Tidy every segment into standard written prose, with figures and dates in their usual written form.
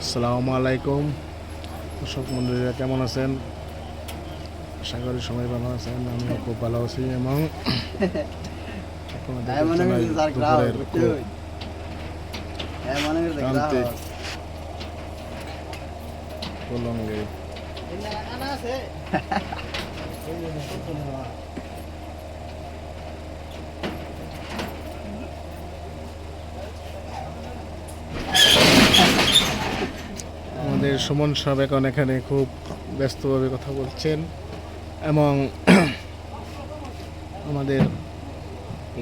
আসসালামু আলাইকুম দর্শক মন্ডলীরা, কেমন আছেন? আশা করি সবাই ভালো আছেন। আমিও খুব ভালো আছি এবং আপনাদের জানাই দুপুরের খুব ক্রান্তিক প্রলঙ্গে আমাদের সুমন সাহেব এখন এখানে খুব ব্যস্তভাবে কথা বলছেন এবং আমাদের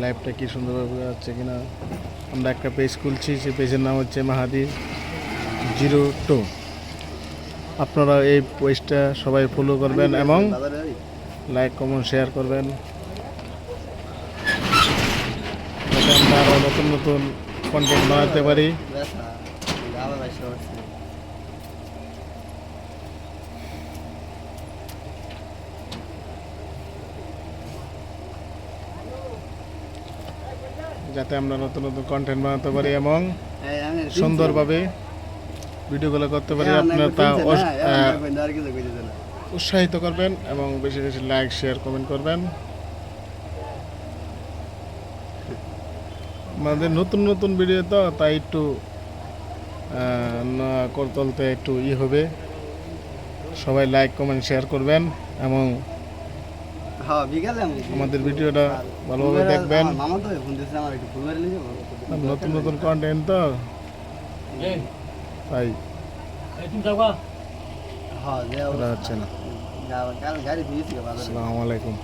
লাইভটা কি সুন্দরভাবে বোঝা যাচ্ছে কিনা। আমরা একটা পেজ খুলছি, সেই পেজের নাম হচ্ছে মাহাদি02। আপনারা এই পেজটা সবাই ফলো করবেন এবং লাইক কমেন্ট শেয়ার করবেন, যাতে আমরা আরও নতুন নতুন কন্টেন্ট বানাতে পারি। যাতে আমরা নতুন নতুন কন্টেন্ট বানাতে পারি এবং সুন্দরভাবে ভিডিওগুলো করতে পারি। আপনারা তা উৎসাহিত করবেন এবং বেশি বেশি লাইক শেয়ার কমেন্ট করবেন। আমাদের নতুন নতুন ভিডিও তো, তাই একটু তুলতে একটু হবে। সবাই লাইক কমেন্ট শেয়ার করবেন এবং আমাদের ভিডিওটা ভালোভাবে দেখবেন। নতুন নতুন কন্টেন্ট তো, তাই হচ্ছে না। আসসালামু আলাইকুম।